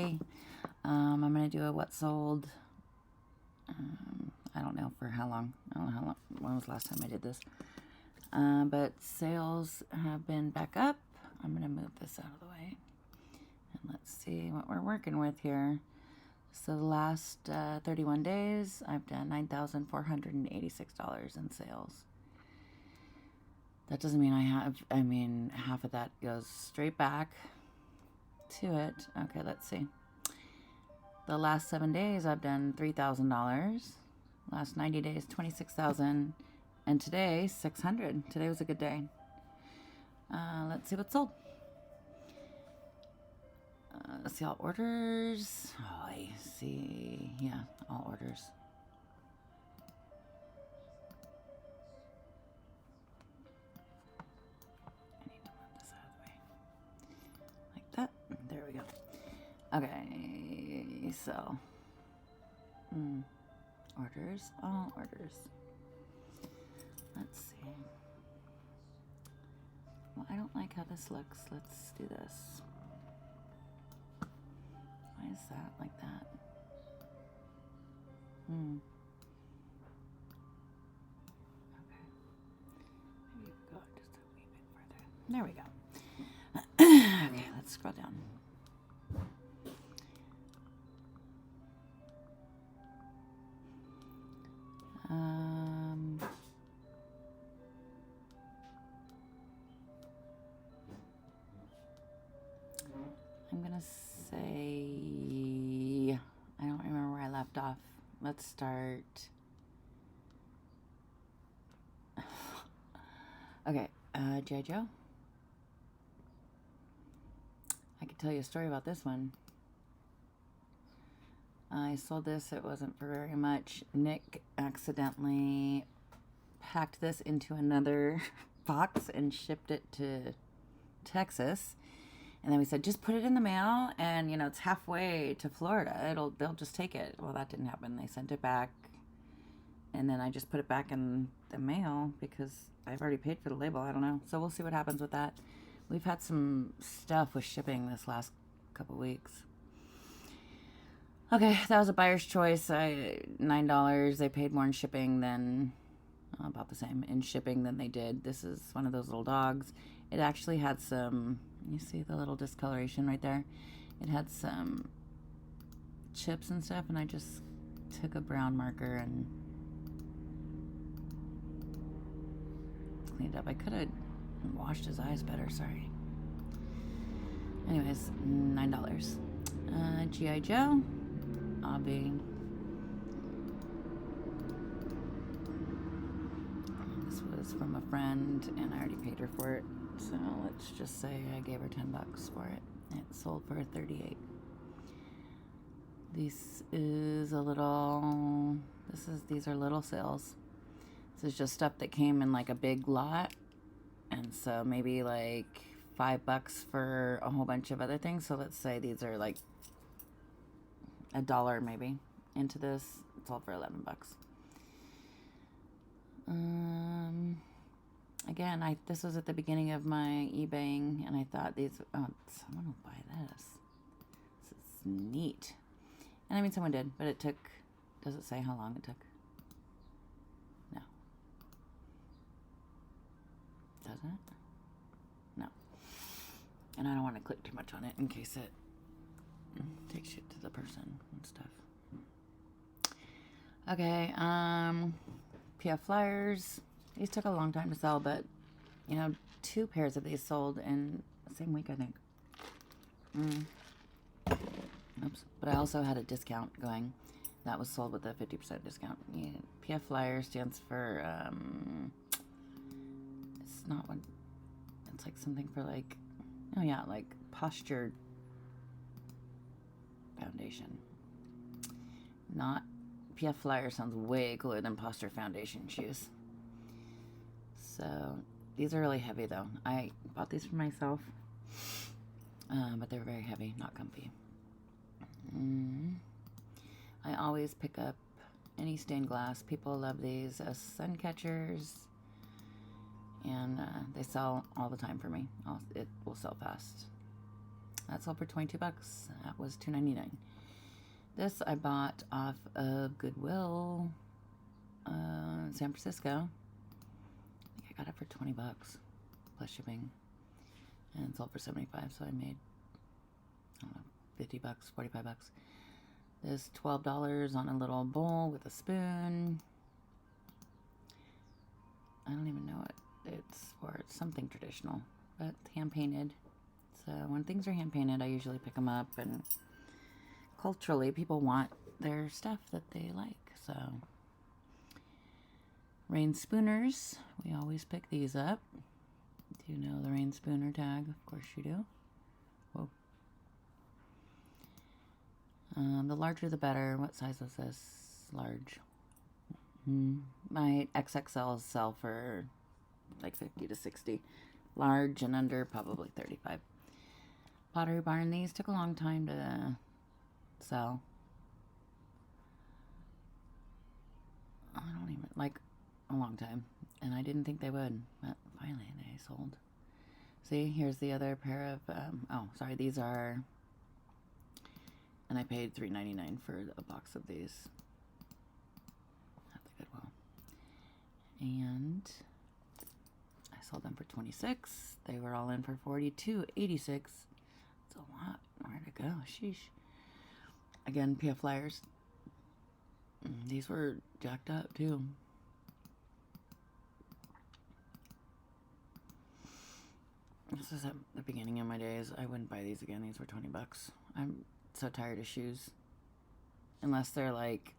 today. I'm going to do a what sold. I don't know for how long. I don't know how long. When was the last time I did this? But sales have been back up. I'm going to move this out of the way. And let's see what we're working with here. So the last 31 days, I've done $9,486 in sales. That doesn't mean half of that goes straight back to it. Okay, let's see. The last 7 days, I've done $3,000. Last 90 days, $26,000. And today, $600. Today was a good day. Let's see what's sold. Let's see all orders. Oh, I see. Yeah, all orders. I need to move this out of the way. Like that. There we go. Okay, so. Orders. All orders. Let's see. Well, I don't like how this looks. Let's do this. Why is that like that? Okay. Maybe go just a wee bit further. There we go. Okay, let's scroll down. I'm gonna say, I don't remember where I left off. Let's start. Okay, G.I. Joe. I could tell you a story about this one. I sold this, it wasn't for very much. Nick accidentally packed this into another box and shipped it to Texas. And then we said, just put it in the mail, and it's halfway to Florida. They'll just take it. Well, that didn't happen. They sent it back, and then I just put it back in the mail because I've already paid for the label. I don't know. So we'll see what happens with that. We've had some stuff with shipping this last couple weeks. Okay, that was a buyer's choice. $9. They paid more in shipping than about the same in shipping than they did. This is one of those little dogs. It actually had some. You see the little discoloration right there? It had some chips and stuff, and I just took a brown marker and cleaned up. I could have washed his eyes better, sorry. Anyways, $9. G.I. Joe, Obby. This was from a friend, and I already paid her for it. So let's just say I gave her $10 for it. It sold for $38. These are little sales. This is just stuff that came in like a big lot, and so maybe like $5 for a whole bunch of other things. So let's say these are like $1 maybe into this. It sold for $11. Again, this was at the beginning of my eBaying, and I thought someone will buy this. This is neat. And I mean, someone did, but it took, does it say how long it took? No. Does it? No. And I don't want to click too much on it in case it takes you to the person and stuff. Okay, PF Flyers. These took a long time to sell, but 2 pairs of these sold in the same week, I think. Oops. But I also had a discount going. That was sold with a 50% discount. Yeah. PF Flyer stands for, it's not one, it's like something for like, oh yeah, like posture foundation. Not, PF Flyer sounds way cooler than posture foundation shoes. So these are really heavy though. I bought these for myself, but they're very heavy, not comfy. I always pick up any stained glass. People love these as sun catchers, and they sell all the time for me. It will sell fast. That sold for 22 bucks. That was $2.99. This I bought off of Goodwill, San Francisco. I think I got it for 20 bucks plus shipping, and it sold for 75. So I made, I don't know, 50 bucks, 45 bucks. This $12 on a little bowl with a spoon. I don't even know what it's for. It's something traditional, but hand painted. So when things are hand painted, I usually pick them up, and culturally, people want their stuff that they like. So Rain Spooners, we always pick these up. Do you know the Rain Spooner tag? Of course you do. Whoa. The larger the better. What size was this? Large. My XXLs sell for like 50 to 60. Large and under, probably 35. Pottery Barn, these took a long time to sell. I don't even, like, a long time. And I didn't think they would, but finally they sold. See, here's the other pair of, oh, sorry, these are, and I paid $3.99 for a box of these at the Goodwill. And I sold them for 26. They were all in for 42.86. It's a lot. Where to go? Sheesh. Again, PF Flyers. These were jacked up too. This is at the beginning of my days. I wouldn't buy these again. These were 20 bucks. I'm so tired of shoes. Unless they're like,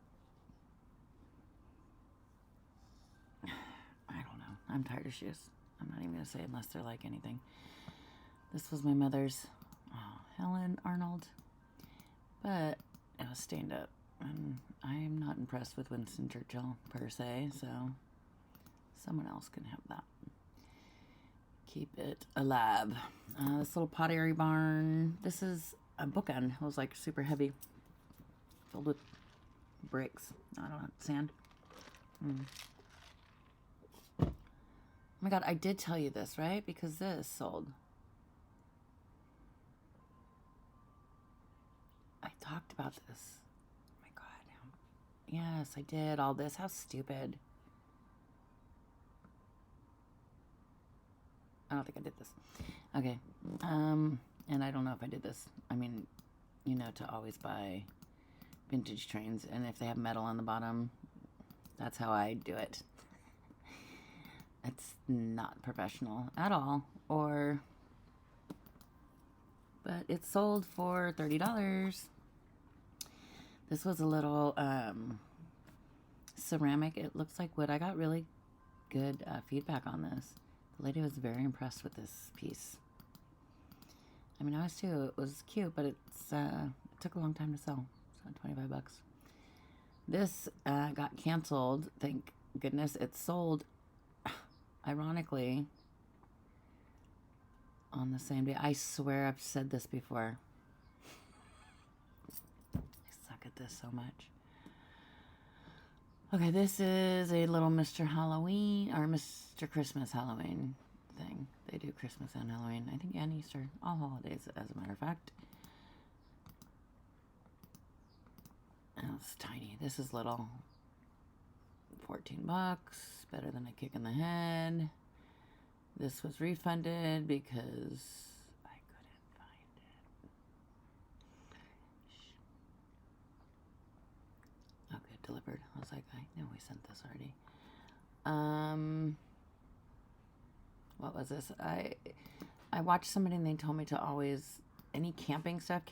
I don't know. I'm tired of shoes. I'm not even going to say unless they're like anything. This was my mother's, Helen Arnold. But it was stained up. And I'm not impressed with Winston Churchill per se. So someone else can have that. Keep it alive. This little Pottery Barn. This is a bookend. It was like super heavy. Filled with bricks. I don't know. Sand. Oh my god, I did tell you this, right? Because this sold. I talked about this. Oh my god. Yes, I did all this. How stupid. I don't think I did this. Okay. And I don't know if I did this. I mean, you know, to always buy vintage trains. And if they have metal on the bottom, that's how I do it. It's not professional at all. But it sold for $30. This was a little ceramic. It looks like wood. I got really good feedback on this. The lady was very impressed with this piece. I mean, I was too. It was cute, but it took a long time to sell. So 25 bucks. This got canceled. Thank goodness. It sold, ironically, on the same day. I swear I've said this before. I suck at this so much. Okay, this is a little Mr. Halloween, or Mr. Christmas Halloween thing. They do Christmas and Halloween. I think and Easter. All holidays, as a matter of fact. Oh, it's tiny. This is little. 14 bucks. Better than a kick in the head. This was refunded because I couldn't find it. Okay, delivered. I was like, I know we sent this already. What was this? I watched somebody and they told me to always, any camping stuff,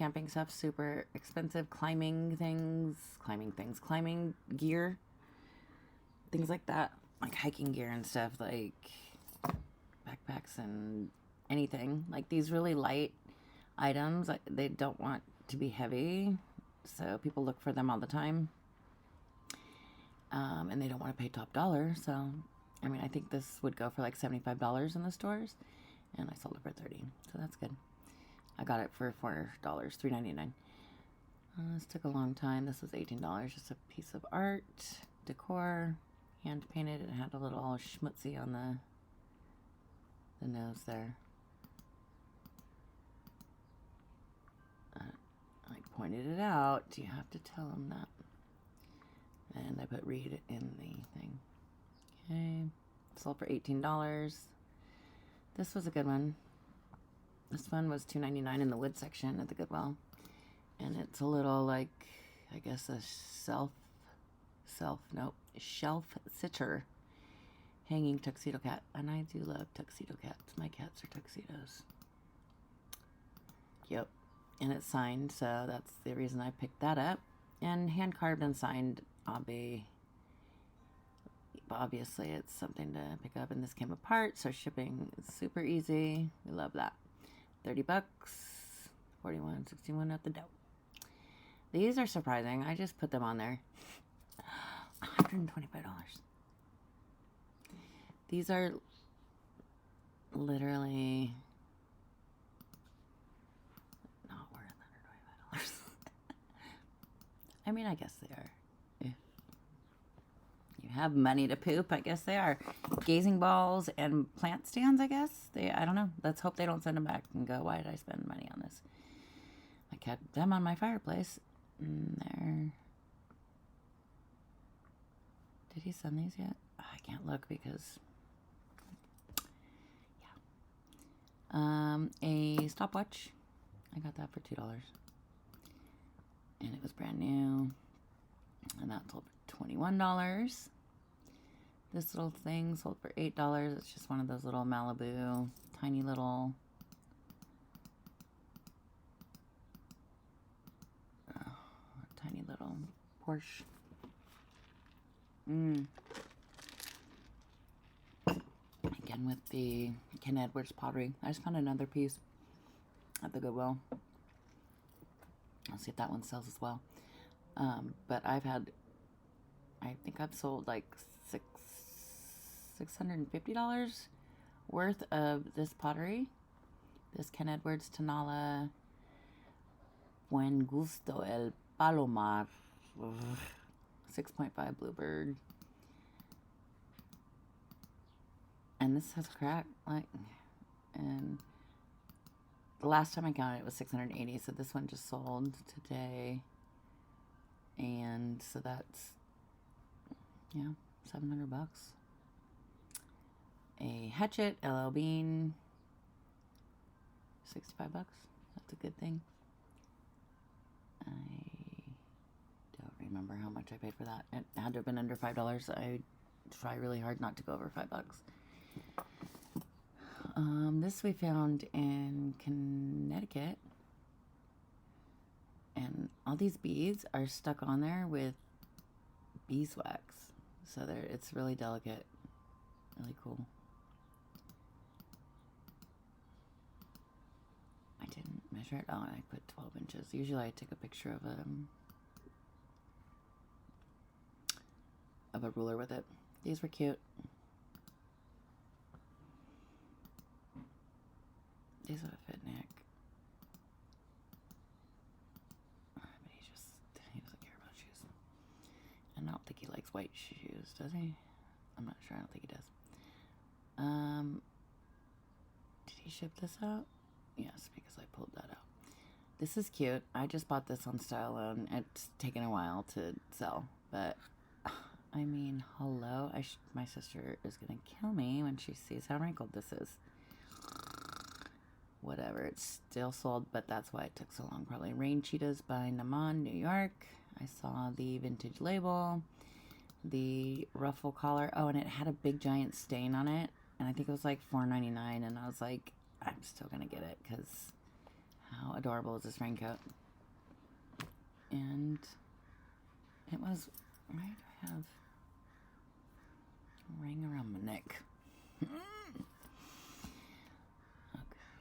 super expensive, climbing gear, things like that, like hiking gear and stuff, like backpacks and anything, like these really light items, they don't want to be heavy, so people look for them all the time, and they don't want to pay top dollar, so I mean, I think this would go for like $75 in the stores, and I sold it for $30, so that's good. I got it for $4, $3.99. This took a long time. This was $18, just a piece of art, decor, hand painted. It had a little schmutzy on the nose there. pointed it out. You have to tell them that. And I put read in the thing. Okay. Sold for $18. This was a good one. This one was $2.99 in the wood section at the Goodwill. And it's a little like, I guess a shelf sitter hanging tuxedo cat. And I do love tuxedo cats. My cats are tuxedos. Yep. And it's signed, so that's the reason I picked that up. And hand carved and signed, obviously it's something to pick up, and this came apart, so shipping is super easy. We love that. $30, $41.61 at the door. These are surprising. I just put them on there. $125. These are literally not worth $125. I mean, I guess they are. If you have money to poop, I guess they are. Gazing balls and plant stands, I guess. I don't know. Let's hope they don't send them back and go, why did I spend money on this? I kept them on my fireplace. There. Did he send these yet? Oh, I can't look because... Yeah. A stopwatch. I got that for $2. And it was brand new. And that sold for $21. This little thing sold for $8. It's just one of those little Malibu, tiny little... tiny little Porsche. Again with the Ken Edwards pottery. I just found another piece at the Goodwill. I'll see if that one sells as well. But I think I've sold like $650 worth of this pottery. This Ken Edwards Tonala Buen Gusto El Palomar 6.5 Bluebird. And this has crack, and the last time I counted it was $680, so this one just sold today. And so that's, yeah, $700. A Hatchet LL Bean, $65. That's a good thing. I don't remember how much I paid for that. It had to have been under $5. I try really hard not to go over $5. This we found in Connecticut, and all these beads are stuck on there with beeswax, so it's really delicate, really cool. I didn't measure it. Oh, I put 12 inches. Usually I take a picture of a ruler with it. These were cute. These would have fit Nick. But he doesn't care about shoes. And I don't think he likes white shoes, does he? I'm not sure. I don't think he does. Did he ship this out? Yes, because I pulled that out. This is cute. I just bought this on Style Loan. It's taken a while to sell, but I mean, hello. My sister is gonna kill me when she sees how wrinkled this is. Whatever, it's still sold, but that's why it took so long. Probably Rain Cheetahs by Naman, New York. I saw the vintage label, the ruffle collar. Oh, and it had a big giant stain on it, and I think it was like $4.99, and I was like, I'm still gonna get it because how adorable is this raincoat? And it was, why do I have a ring around my neck?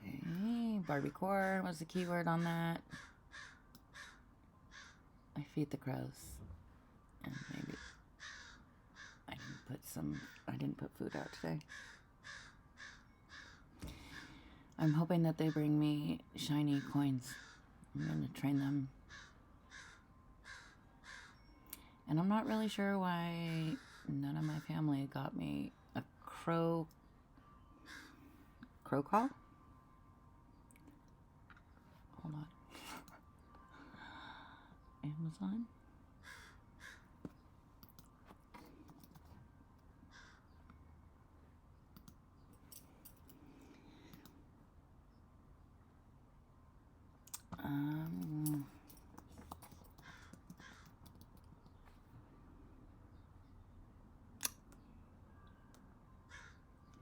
Okay, Barbie core was the keyword on that. I feed the crows, and maybe I didn't put food out today. I'm hoping that they bring me shiny coins. I'm gonna train them. And I'm not really sure why none of my family got me a crow call? Hold on. Amazon.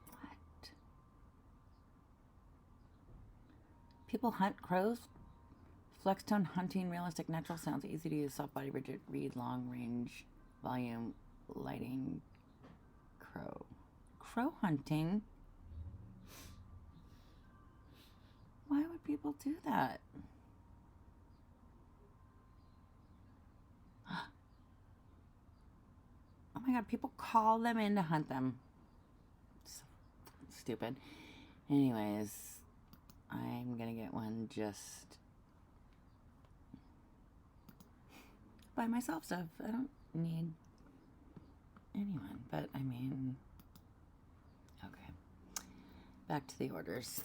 What? People hunt crows? Flextone hunting, realistic natural sounds, easy to use, soft body, rigid read, long range, volume, lighting, crow. Crow hunting? Why would people do that? Oh my god, people call them in to hunt them. So stupid. Anyways, I'm gonna get one just by myself stuff. I don't need anyone, but I mean, okay. Back to the orders.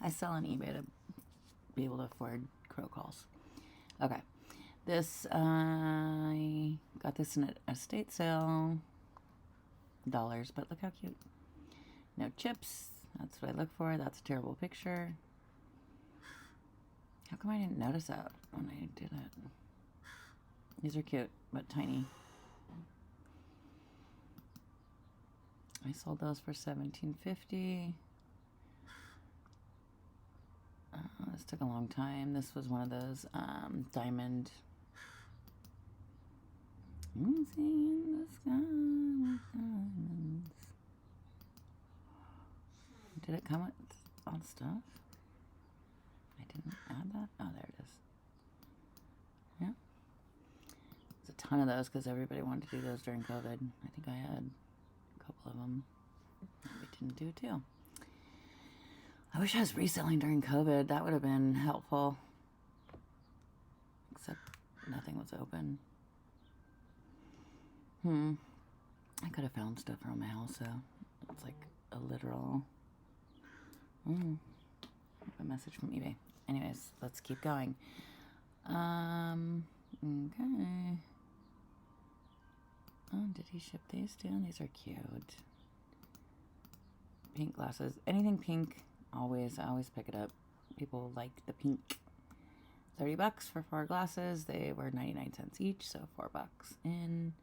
I sell on eBay to be able to afford crow calls. Okay. This, I got this in an estate sale. Dollars, but look how cute. No chips. That's what I look for. That's a terrible picture. How come I didn't notice that when I did it? These are cute, but tiny. I sold those for $17.50. This took a long time. This was one of those diamond. In the sky with diamonds. Did it come with all the stuff? I didn't add that. Oh, there it is. Yeah. There's a ton of those because everybody wanted to do those during COVID. I think I had a couple of them that we didn't do too. I wish I was reselling during COVID. That would have been helpful. Except nothing was open. I could have found stuff around my house, so it's like a literal a message from eBay. Anyways, let's keep going. Okay. Oh, did he ship these too? These are cute. Pink glasses. Anything pink, I always pick it up. People like the pink. $30 for 4 glasses. They were 99 cents each, so $4 in.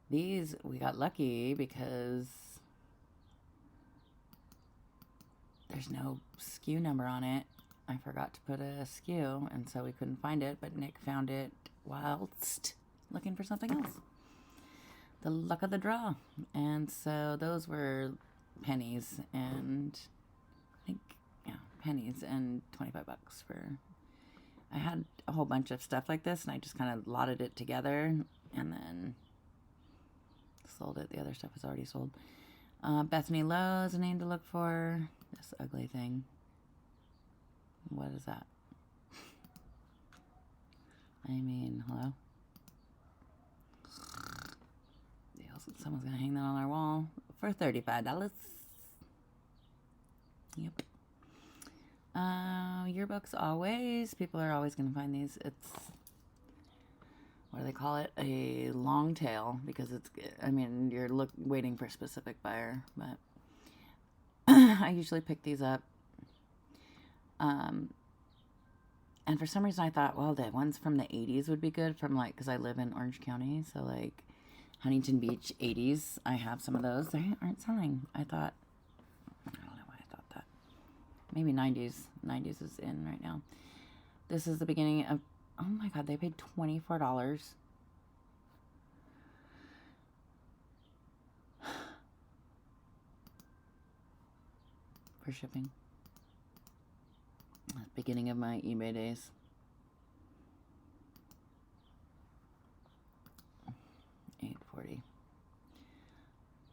These, we got lucky because there's no SKU number on it. I forgot to put a SKU, and so we couldn't find it, but Nick found it whilst looking for something else. The luck of the draw. And so those were pennies, and I think, yeah, pennies and $25 for... I had a whole bunch of stuff like this, and I just kind of lotted it together, and then sold it. The other stuff was already sold. Bethany Lowe is a name to look for. This ugly thing. What is that? I mean, hello? Someone's gonna hang that on our wall for $35. Yep. Yearbooks always. People are always gonna find these. It's, what do they call it? A long tail, because it's, I mean, you're waiting for a specific buyer, but I usually pick these up. And for some reason I thought, well, the ones from the 80s would be good from, like, because I live in Orange County, so like Huntington Beach 80s, I have some of those. They aren't selling. I don't know why I thought that. Maybe 90s. 90s is in right now. This is the beginning of, oh my God, they paid $24 for shipping. Beginning of my eBay days. $8.40.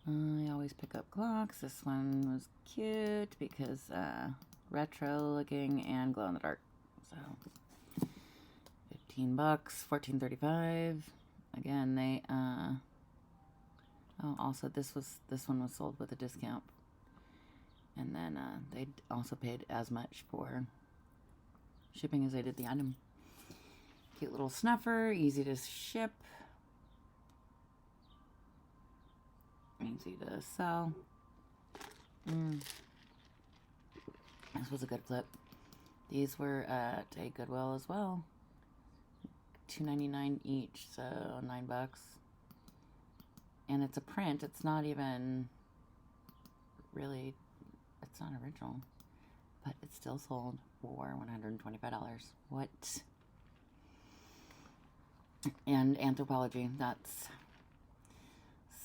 I always pick up clocks. This one was cute because retro looking and glow in the dark. So $15, $14.35. Again, they oh, also this one was sold with a discount. And then they also paid as much for shipping as they did the item. Cute little snuffer, easy to ship, easy to sell. This was a good flip. These were at a Goodwill as well. $2.99 each, so $9. And it's a print. It's not even really, it's not original, but it's still sold for $125. What? And Anthropologie, that's,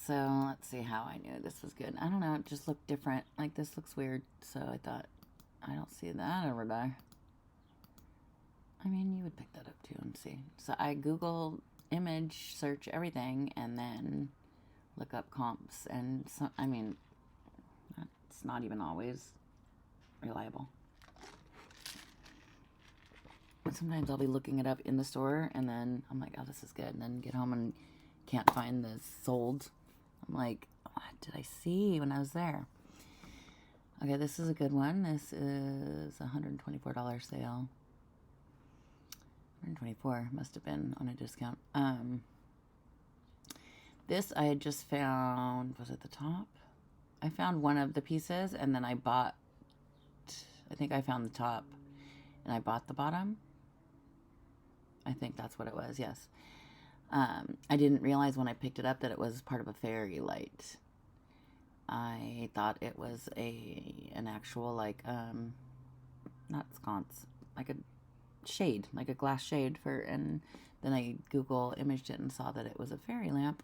so let's see how I knew this was good. I don't know, it just looked different. Like, this looks weird, so I thought, I don't see that over there. I mean, you would pick that up too and see. So I Google image search everything and then look up comps. And so, I mean, it's not even always reliable. But sometimes I'll be looking it up in the store and then I'm like, oh, this is good. And then get home and can't find the sold. I'm like, what did I see when I was there? Okay, this is a good one. This is a $124 sale. 124 must have been on a discount. This I had just found, was it the top? I found one of the pieces and then I bought, I think I found the top and I bought the bottom. I think that's what it was, yes. I didn't realize when I picked it up that it was part of a fairy light. I thought it was an actual, like, not sconce, like a shade, like a glass shade for, and then I Google imaged it and saw that it was a fairy lamp.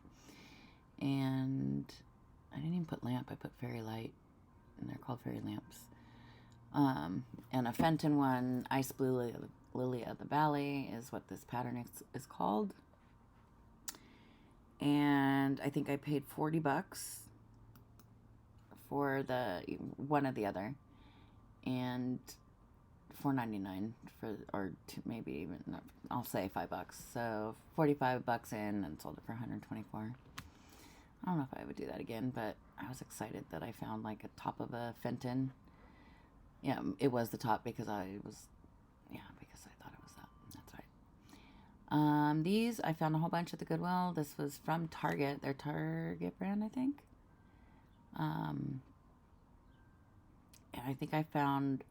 And I didn't even put lamp, I put fairy light, and they're called fairy lamps. And a Fenton one, Ice Blue Lily of the Valley is what this pattern is called. And I think I paid $40 for the one or the other, and $4.99 for, or two, maybe even, I'll say $5. So $45 in and sold it for $124. I don't know if I would do that again, but I was excited that I found like a top of a Fenton. Yeah, it was the top because I thought it was that. That's right. These, I found a whole bunch at the Goodwill. This was from Target, their Target brand, I think. And I think I found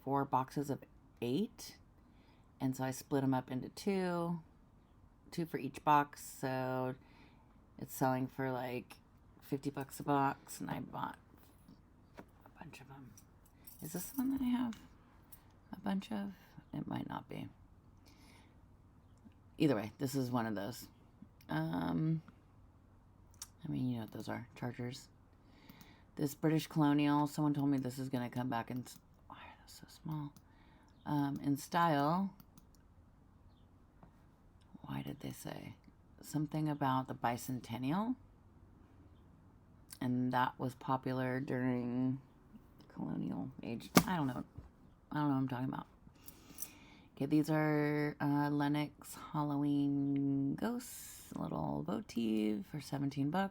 4 boxes of 8. And so I split them up into 2 for each box. So it's selling for like $50 a box, and I bought a bunch of them. Is this the one that I have a bunch of? It might not be. Either way, this is one of those. I mean, you know what those are, chargers. This British Colonial, someone told me this is going to come back in, why are those so small? In style. Why did they say? Something about the bicentennial. And that was popular during the colonial age. I don't know what I'm talking about. Okay, these are Lennox Halloween Ghosts, a little votive for $17.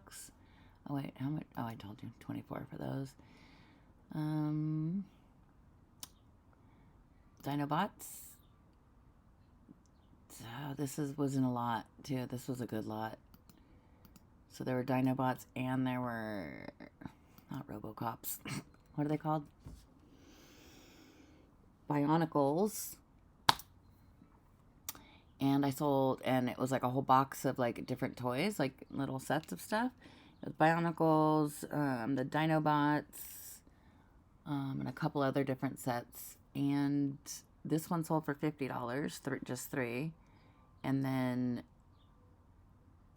Oh wait, how much? Oh, I told you, 24 for those. Dinobots. So this wasn't a lot too. This was a good lot. So there were Dinobots and there were not Robocops. What are they called? Bionicles. And I sold, and it was like a whole box of like different toys, like little sets of stuff. It was Bionicles, the Dinobots, and a couple other different sets. And this one sold for $50, just 3. And then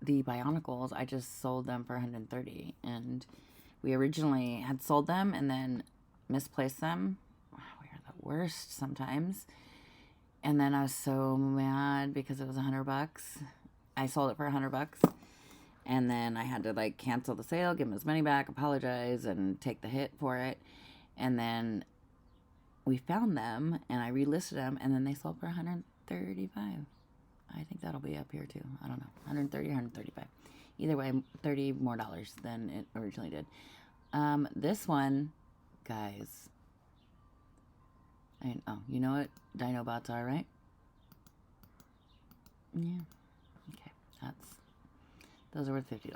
the Bionicles, I just sold them for $130. And we originally had sold them and then misplaced them. Wow, we are the worst sometimes. And then I was so mad because it was $100. I sold it for $100. And then I had to like cancel the sale, give him his money back, apologize, and take the hit for it. And then we found them and I relisted them, and then they sold for $135. I think that'll be up here too. I don't know. $130, $135. Either way, $30 more than it originally did. This one, guys. Oh, you know what Dinobots are, right? Yeah. Okay. Those are worth $50.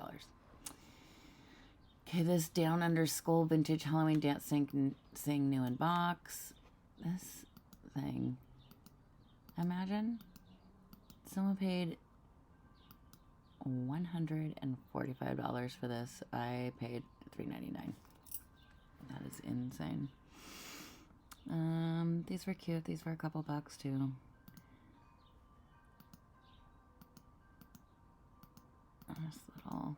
Okay, this Down Under Skull Vintage Halloween Dance Sing New in Box. This thing. Imagine someone paid $145 for this. I paid $3.99. That is insane. These were cute. These were a couple bucks too. Nice little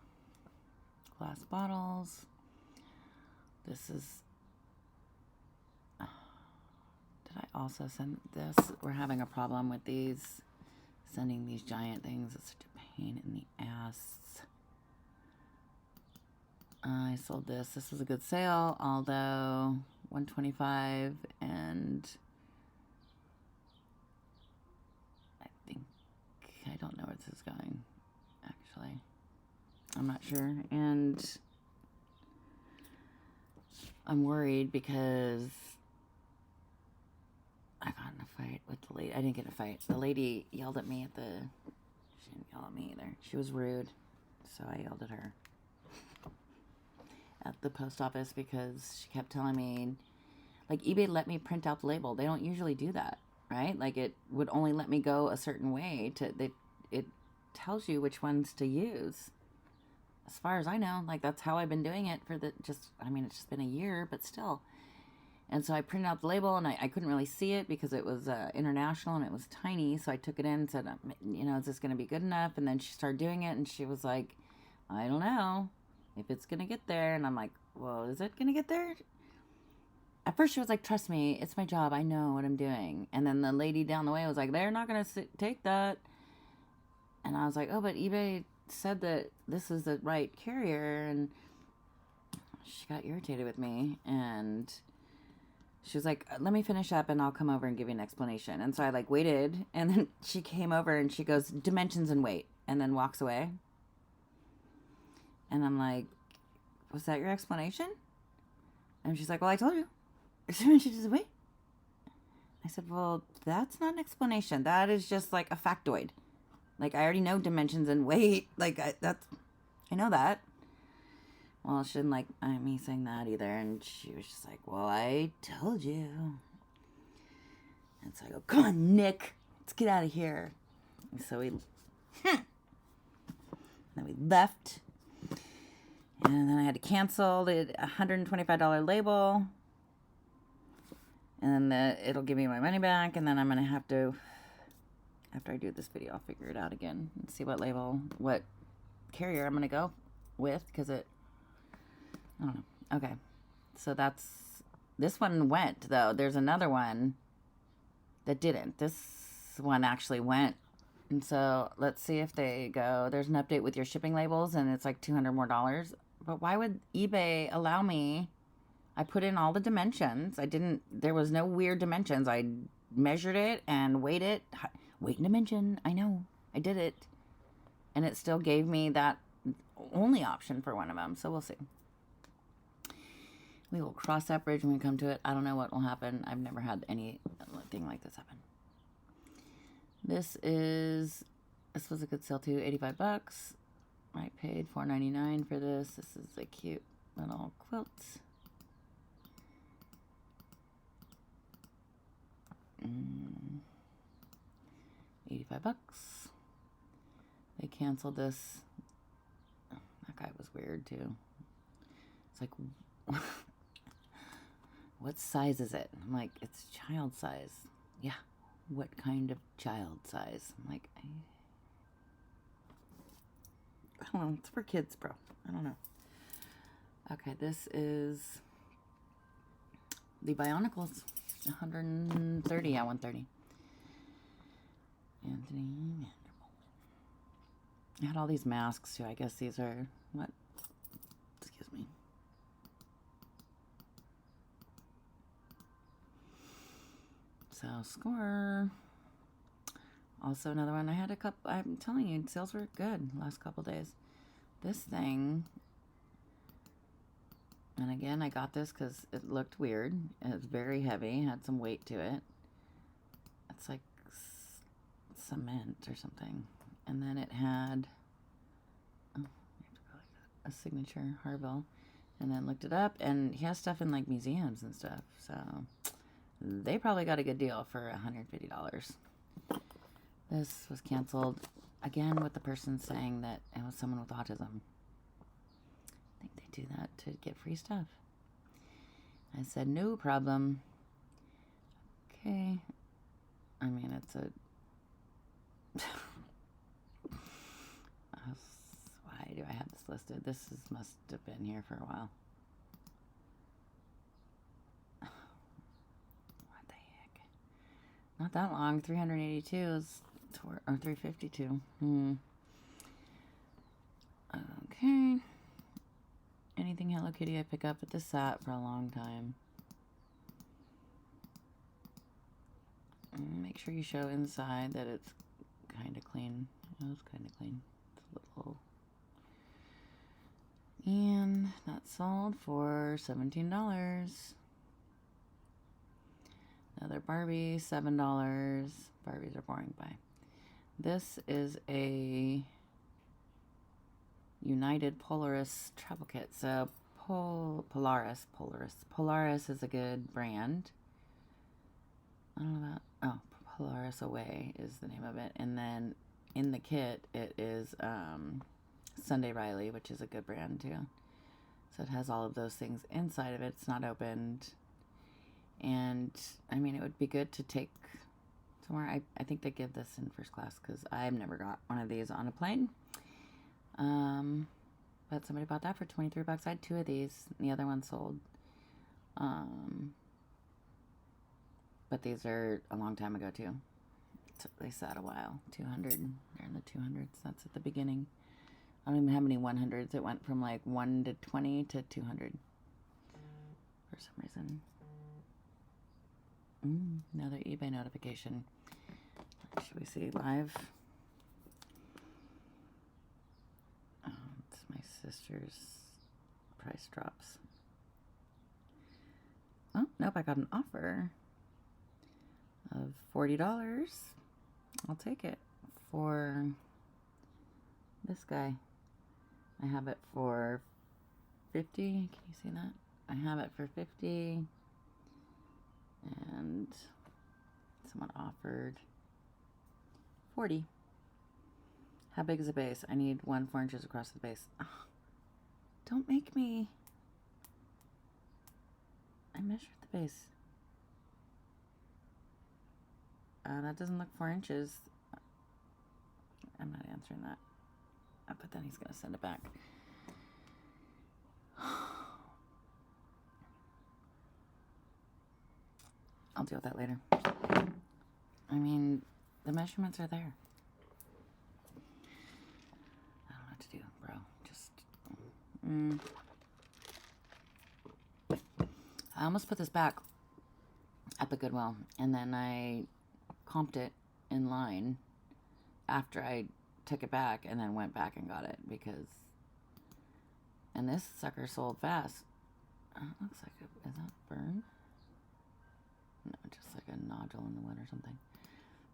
glass bottles. This is. Did I also send this? We're having a problem with these. Sending these giant things. It's such a pain in the ass. I sold this. This was a good sale, although $125, and I don't know where this is going, actually. I'm not sure, and I'm worried because I got in a fight with the lady. I didn't get in a fight. The lady yelled at me she didn't yell at me either. She was rude, so I yelled at her at the post office because she kept telling me, like, eBay let me print out the label. They don't usually do that, right? Like, it would only let me go a certain way. It tells you which ones to use. As far as I know, like, that's how I've been doing it for it's just been a year, but still. And so I printed out the label, and I couldn't really see it because it was international and it was tiny. So I took it in and said, is this going to be good enough? And then she started doing it, and she was like, I don't know if it's going to get there. And I'm like, well, is it going to get there? At first she was like, trust me, it's my job. I know what I'm doing. And then the lady down the way was like, they're not going to take that. And I was like, oh, but eBay said that this is the right carrier. And she got irritated with me. And she was like, let me finish up and I'll come over and give you an explanation. And so I like waited. And then she came over and she goes, dimensions and weight. And then walks away. And I'm like, was that your explanation? And she's like, well, I told you. And she just, wait. I said, well, that's not an explanation. That is just like a factoid. Like, I already know dimensions and weight. Like, I know that. Well, she didn't like me saying that either. And she was just like, well, I told you. And so I go, come on, Nick. Let's get out of here. And so then we left. And then I had to cancel the $125 label. And then it'll give me my money back. And then I'm going to have to, after I do this video, I'll figure it out again and see what carrier I'm going to go with. Because I don't know. Okay. So this one went, though. There's another one that didn't. This one actually went. And so let's see if they go. There's an update with your shipping labels, and it's like $200 more. But why would eBay allow me? I put in all the dimensions. There was no weird dimensions. I measured it and weighed it. Weight and dimension. I know. I did it. And it still gave me that only option for one of them. So we'll see. We will cross that bridge when we come to it. I don't know what will happen. I've never had anything like this happen. This was a good sale too. $85. I paid $4.99 for this. This is a cute little quilt. $85. They canceled this. That guy was weird too. It's like, what size is it? I'm like, it's child size. Yeah. What kind of child size? I'm like, I don't know. It's for kids, bro. I don't know. Okay, this is the Bionicles. 130, yeah, 130. Anthony Vanderbilt. I had all these masks too. I guess these are what? Excuse me. So score. Also another one. I had a couple. I'm telling you, sales were good last couple days. This thing. And again, I got this because it looked weird. It was very heavy. Had some weight to it. It's like cement or something. And then it had a signature Harville. And then looked it up, and he has stuff in like museums and stuff. So they probably got a good deal for $150. This was canceled again with the person saying that it was someone with autism. I think they do that to get free stuff. I said, no problem. Okay. I mean, it's a... Why do I have this listed? Must have been here for a while. What the heck? Not that long. 382 is... or 352. Okay. Anything Hello Kitty I pick up, but this sat for a long time. Make sure you show inside that it's kind of clean. It was kind of clean. It's a little... And that sold for $17. Another Barbie, $7. Barbies are boring. Bye. This is a United Polaris travel kit. So Polaris is a good brand. I don't know about... Oh, Polaris Away is the name of it. And then in the kit, it is Sunday Riley, which is a good brand too. So it has all of those things inside of it. It's not opened. And, I mean, it would be good to take somewhere. I think they give this in first class because I've never got one of these on a plane. But somebody bought that for $23. I had 2 of these. And the other one sold. But these are a long time ago too. So they sat a while. 200. They're in the 200s. That's at the beginning. I don't even have any 100s. It went from like 1 to 20 to 200 for some reason. Another eBay notification. Should we see live? Oh, it's my sister's price drops. Oh, nope, I got an offer of $40. I'll take it for this guy. I have it for $50. Can you see that? I have it for $50. And someone offered $40. How big is the base? I need 4 inches across the base. Oh, don't make me. I measured the base. That doesn't look 4 inches. I'm not answering that. But then he's going to send it back. I'll deal with that later. I mean, the measurements are there. I don't know what to do, bro. Just... I almost put this back at the Goodwill, and then I comped it in line after I took it back, and then went back and got it, because... And this sucker sold fast. Looks like a... Is that burn? No, just like a nodule in the wood or something.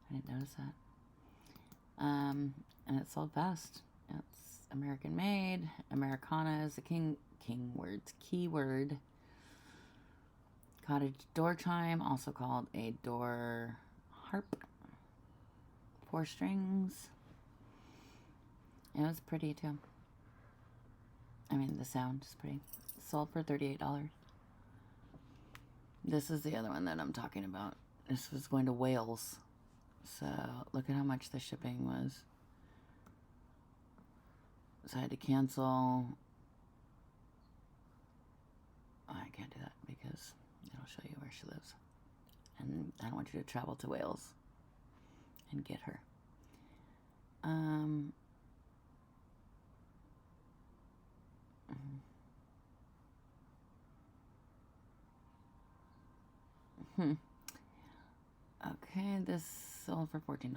I didn't notice that. And it sold fast. It's American made. Americana is the keyword. Cottage door chime, also called a door harp. 4 strings. It was pretty too. I mean, the sound is pretty. Sold for $38. This is the other one that I'm talking about. This was going to Wales. So, look at how much the shipping was. So I had to cancel. Oh, I can't do that because it'll show you where she lives. And I don't want you to travel to Wales and get her. Okay, this sold for $14.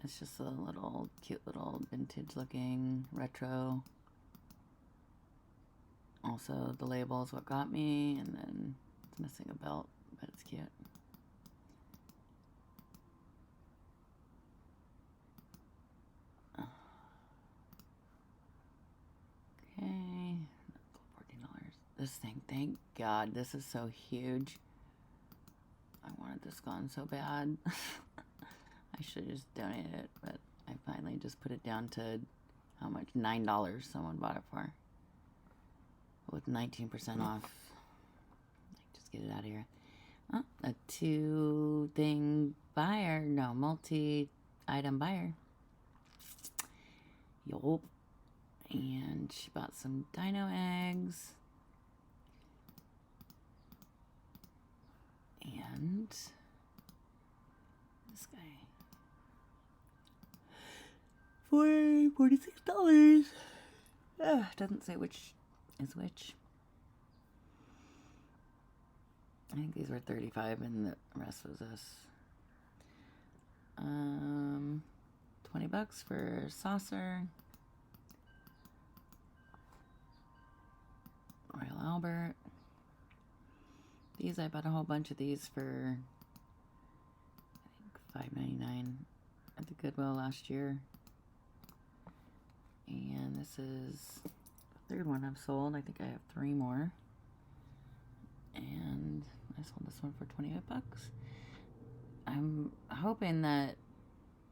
It's just a little cute little vintage looking retro. Also, the label is what got me, and then it's missing a belt, but it's cute. this thing. Thank God. This is so huge. I wanted this gone so bad. I should have just donated it, but I finally just put it down to how much? $9 someone bought it for. With 19% off. Just get it out of here. Oh, a two-thing buyer. No, multi-item buyer. Yup. And she bought some dino eggs. And this guy. For $46. Doesn't say which is which. I think these were 35 and the rest was us. $20 for saucer. Royal Albert. These, I bought a whole bunch of these for, I think, $5.99 at the Goodwill last year. And this is the third one I've sold. I think I have 3 more. And I sold this one for $28. I'm hoping that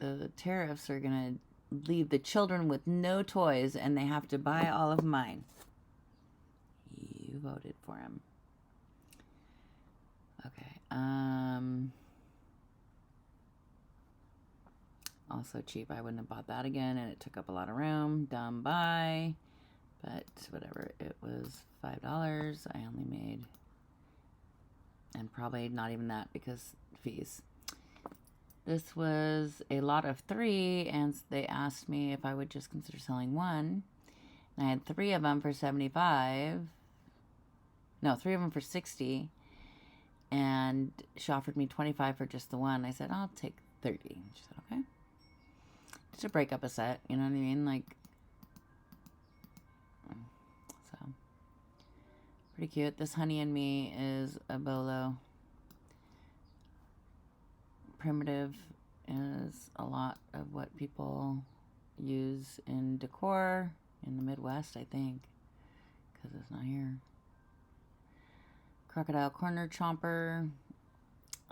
the tariffs are going to leave the children with no toys and they have to buy all of mine. You voted for him. Okay. Also cheap. I wouldn't have bought that again, and it took up a lot of room. Dumb buy. But whatever. It was $5. I only made, and probably not even that because fees. This was a lot of 3, and they asked me if I would just consider selling one. And I had 3 of them for 75. No, 3 of them for 60. And she offered me 25 for just the one. I said, I'll take 30. She said, okay. Just to break up a set, you know what I mean? Like, so, pretty cute. This Honey and Me is a bolo. Primitive is a lot of what people use in decor in the Midwest, I think, because it's not here. Crocodile Corner Chomper,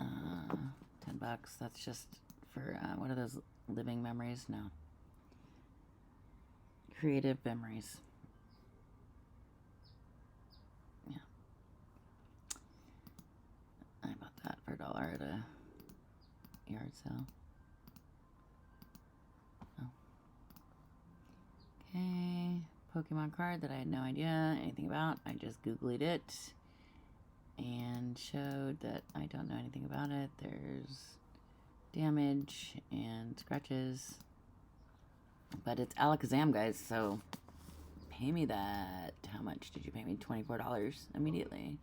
$10. That's just for, what are those, living memories? No. Creative memories. Yeah. I bought that for $1 at a yard sale. Oh. Okay. Pokemon card that I had no idea anything about. I just Googled it and showed that I don't know anything about it. There's damage and scratches, but it's Alakazam, guys, so pay me that. How much did you pay me? $24 immediately.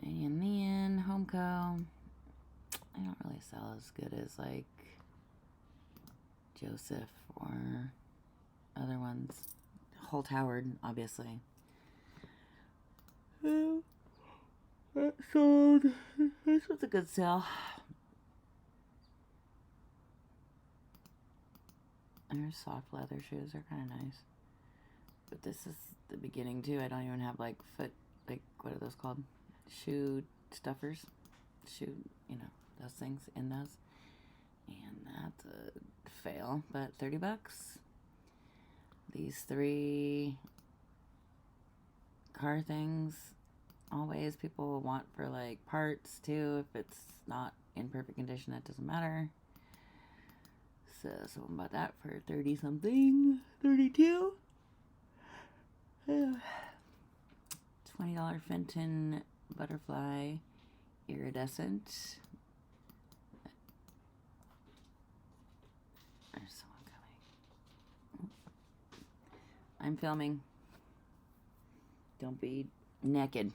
And then Homeco, I don't really sell as good as like Joseph or other ones. Holt Howard, obviously. That sold. This was a good sale. Their soft leather shoes are kind of nice. But this is the beginning too. I don't even have like foot, like, what are those called? Shoe stuffers. Shoe, you know, those things in those. And that's a fail, but $30. These 3 car things. Always people want for like parts too. If it's not in perfect condition, that doesn't matter. So someone bought that for 30 something, 32. $20 Fenton butterfly iridescent. There's someone coming. I'm filming. Don't be naked.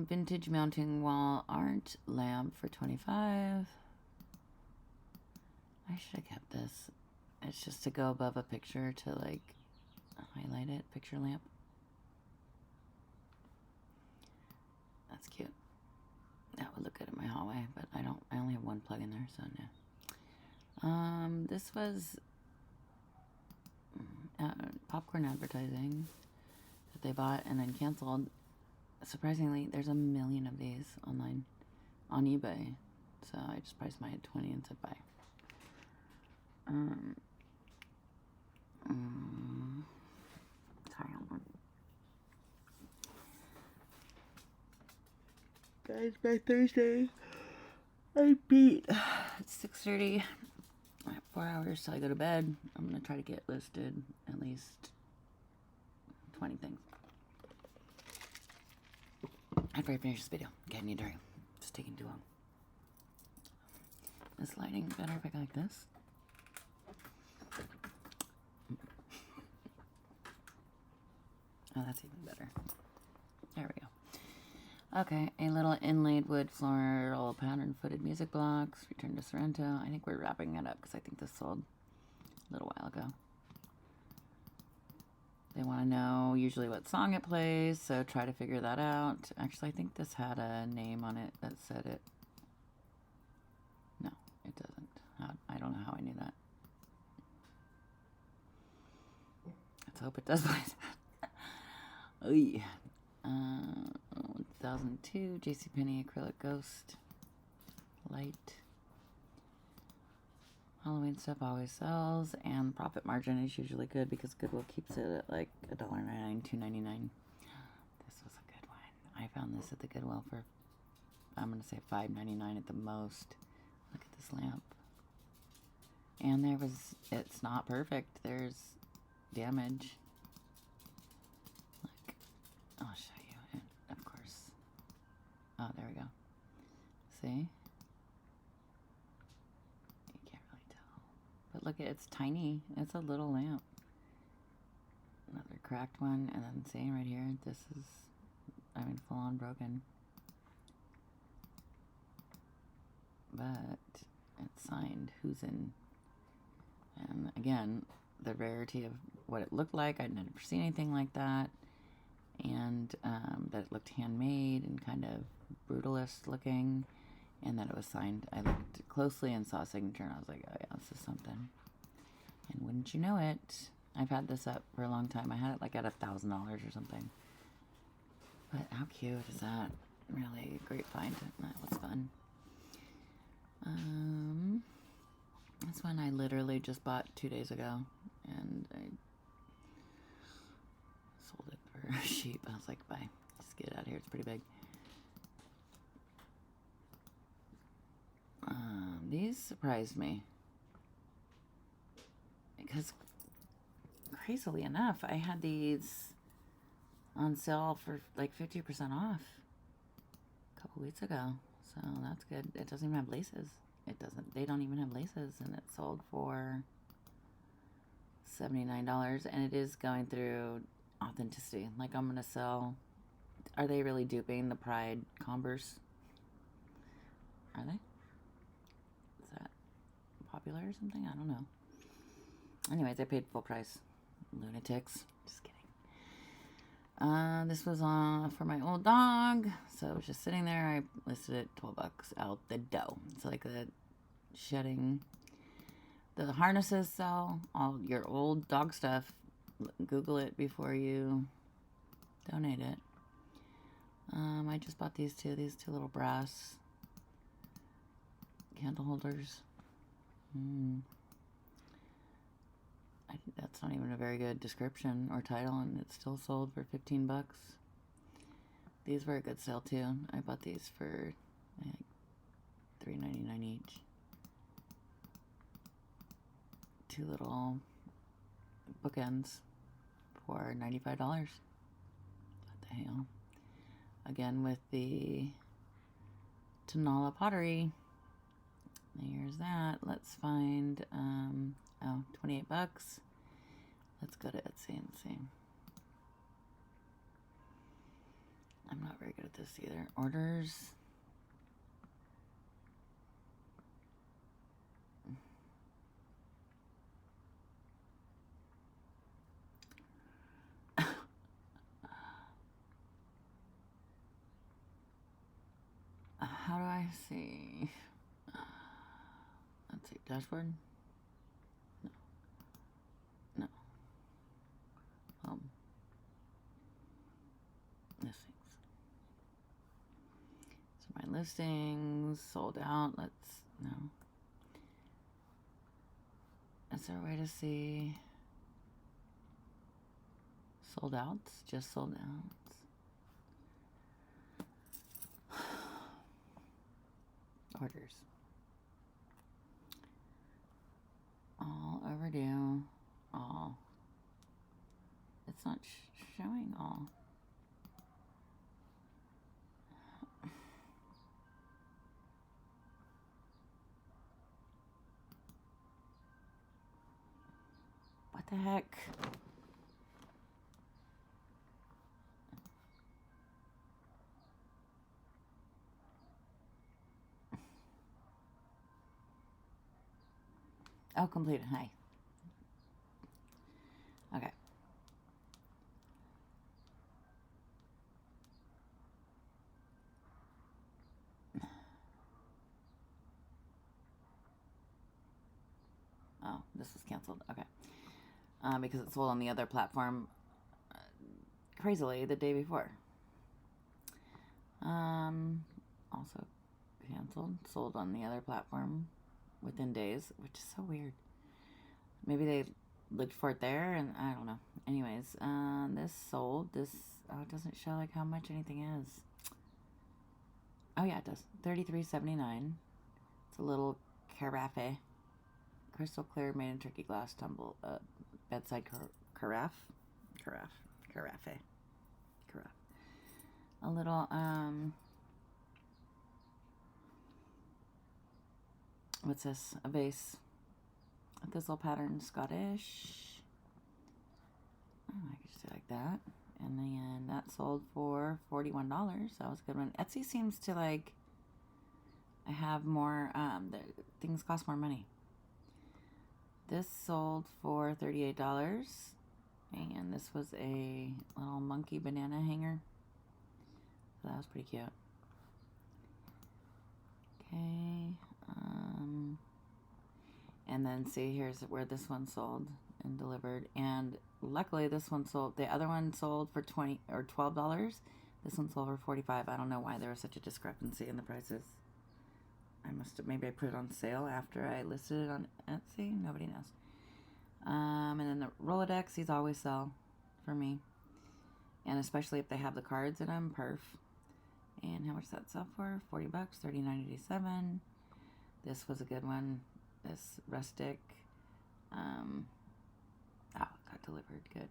Vintage mounting wall art lamp for $25. I should have kept this. It's just to go above a picture to like highlight it. Picture lamp. That's cute. That would look good in my hallway, but I only have one plug in there, so no. This was popcorn advertising that they bought and then canceled. Surprisingly, there's a million of these online on eBay. So I just priced mine at 20 and said buy. Sorry, hold on. Guys, by Thursday, I beat. It's 6:30. I have 4 hours till I go to bed. I'm gonna try to get listed at least 20 things after I finish this video. Okay, I need to hurry. It's taking too long. Is lighting better if I go like this? Oh, that's even better. There we go. Okay, a little inlaid wood floral pattern footed music blocks. Return to Sorrento. I think we're wrapping it up because I think this sold a little while ago. They want to know usually what song it plays, so try to figure that out. Actually, I think this had a name on it that said it. No, it doesn't. I don't know how I knew that. Let's hope it does play that. Oh yeah. 2002 JCPenney acrylic ghost light. Halloween stuff always sells, and profit margin is usually good because Goodwill keeps it at like $1.99, $2.99. This was a good one. I found this at the Goodwill for, I'm gonna say $5.99 at the most. Look at this lamp. And there was, it's not perfect. There's damage. Look, I'll show you it, of course. Oh, there we go. See? But look, it's tiny. It's a little lamp. Another cracked one. And then see right here, this is, I mean, full on broken. But it's signed Husin. And again, the rarity of what it looked like. I'd never seen anything like that. And that it looked handmade and kind of brutalist looking. And that it was signed. I looked closely and saw a signature, and I was like, oh yeah, this is something. And wouldn't you know it, I've had this up for a long time. I had it like at $1,000 or something. But how cute is that? Really a great find. That was fun. This one I literally just bought 2 days ago, and I sold it for a sheep. I was like, bye. Just get it out of here. It's pretty big. These surprised me because, crazily enough, I had these on sale for like 50% off a couple weeks ago, so that's good. It doesn't even have laces. They don't even have laces, and it sold for $79, and it is going through authenticity. Like, I'm gonna sell, are they really duping the Pride Converse? Are they? Popular or something? I don't know. Anyways, I paid full price. Lunatics. Just kidding. This was for my old dog, so it was just sitting there. I listed it $12 out the dough. It's like a shedding. The harnesses sell all your old dog stuff. Google it before you donate it. I just bought these two little brass candle holders. That's not even a very good description or title, and it's still sold for $15. These were a good sale too. I bought these for like $3.99 each. Two little bookends for $95. What the hell? Again with the Tanala pottery. There's that. Let's find, oh, $28. Let's go to Etsy and see. I'm not very good at this either. Orders. How do I see? Let's see, dashboard? No. Current listings, sold out. No. Is there a way to see sold outs? Just sold outs. Orders. All overdue. All. It's not showing all. What the heck? Oh, completed. Hi. Okay. Oh, this was canceled. Okay. Because it sold on the other platform crazily the day before. Also canceled. Sold on the other platform within days, which is so weird. Maybe they looked for it there, and I don't know. Anyways, this sold. This, oh, it doesn't show like how much anything is. Oh yeah, it does. $33.79. It's a little carafe, crystal clear, made in turkey glass, tumble, bedside carafe. A little what's this? A vase. A thistle pattern, Scottish. Oh, I could just do like that. And then that sold for $41. That was a good one. Etsy seems to like, I have more, things cost more money. This sold for $38. And this was a little monkey banana hanger. So that was pretty cute. Okay. And then see, here's where this one sold and delivered. And luckily this one sold, the other one sold for $20 or $12. This one sold for $45. I don't know why there was such a discrepancy in the prices. I must have, maybe I put it on sale after I listed it on Etsy. Nobody knows. And then the Rolodex, these always sell for me. And especially if they have the cards in them, perf. And how much does that sell for? $40, $39.87. This was a good one. This rustic. Oh, it got delivered. Good.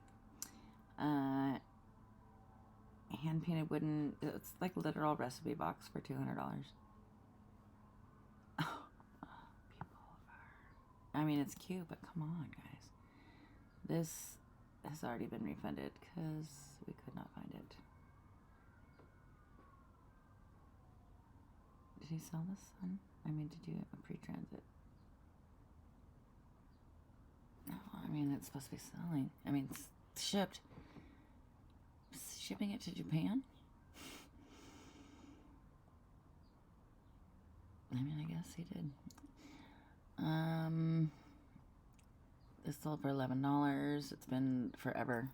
Hand painted wooden. It's like a literal recipe box for $200. Oh, people are. I mean, it's cute, but come on, guys. This has already been refunded because we could not find it. Did he sell this one? I mean, did you a pre-transit? No, I mean, it's supposed to be selling. I mean, it's shipped. Shipping it to Japan? I mean, I guess he did. This sold for $11. It's been forever.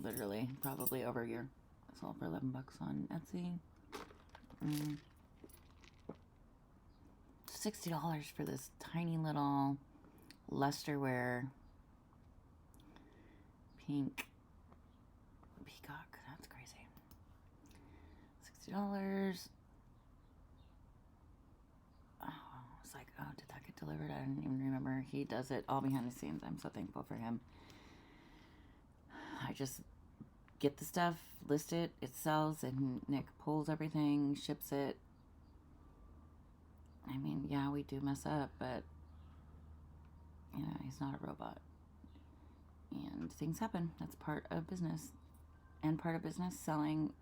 Literally, probably over a year. It sold for $11 on Etsy. $60 for this tiny little lusterware pink peacock. That's crazy. $60. Oh, it's like, oh, did that get delivered? I didn't even remember. He does it all behind the scenes. I'm so thankful for him. I just get the stuff, list it, it sells, and Nick pulls everything, ships it. I mean, yeah, we do mess up, but, you know, he's not a robot. And things happen. That's part of business. And part of business, selling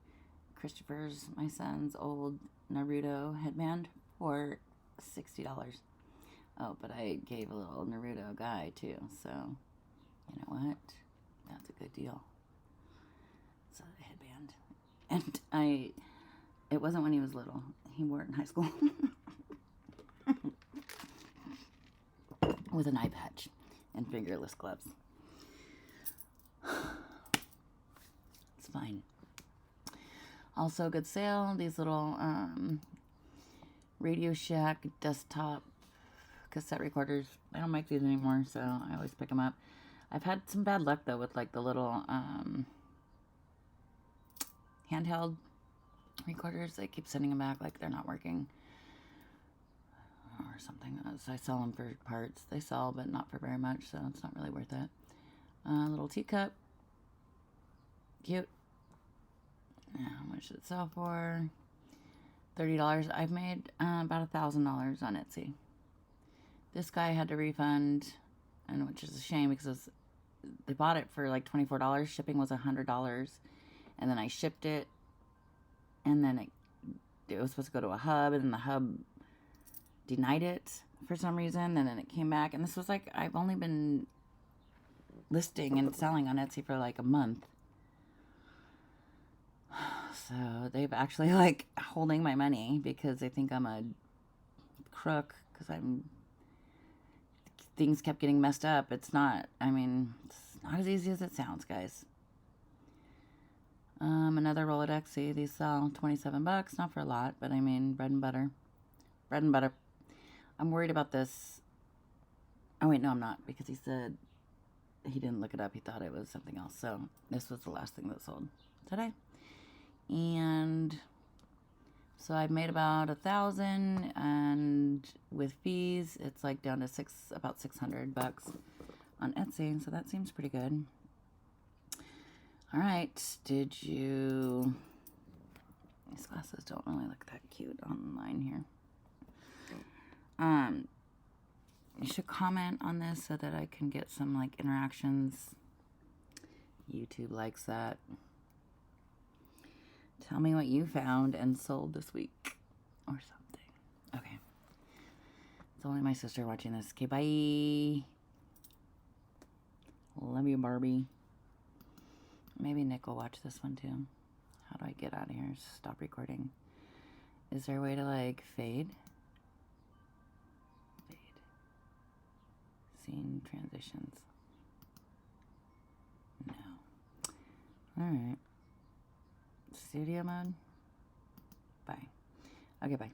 Christopher's, my son's old Naruto headband for $60. Oh, but I gave a little Naruto guy, too. So, you know what? That's a good deal. It's a headband. And it wasn't when he was little. He wore it in high school. With an eye patch and fingerless gloves. It's fine. Also, good sale. These little Radio Shack desktop cassette recorders. I don't make these anymore, so I always pick them up. I've had some bad luck though with like the little handheld recorders. They keep sending them back like they're not working or something. So I sell them for parts. They sell, but not for very much, so it's not really worth it. Little teacup. Cute. How much did it sell for? $30. I've made about $1,000 on Etsy. This guy had to refund, and which is a shame because they bought it for like $24. Shipping was $100, and then I shipped it, and then it was supposed to go to a hub, and then the hub denied it for some reason, and then it came back. And this was like, I've only been listing and selling on Etsy for like a month. So they've actually like holding my money because they think I'm a crook because things kept getting messed up. It's not, I mean, it's not as easy as it sounds, guys. Another Rolodex. See, these sell $27. Not for a lot, but I mean, bread and butter. Bread and butter. I'm worried about this. Oh, wait, no, I'm not, because he said he didn't look it up. He thought it was something else. So this was the last thing that sold today. And so I've made about 1,000, and with fees, it's like down to about $600 on Etsy. So that seems pretty good. All right. These glasses don't really look that cute online here. You should comment on this so that I can get some like interactions. YouTube likes that. Tell me what you found and sold this week or something. Okay. It's only my sister watching this. Okay, bye. Love you, Barbie. Maybe Nick will watch this one too. How do I get out of here? Stop recording. Is there a way to like fade? Fade. Scene transitions. No. Alright. Studio mode. Bye. Okay, bye.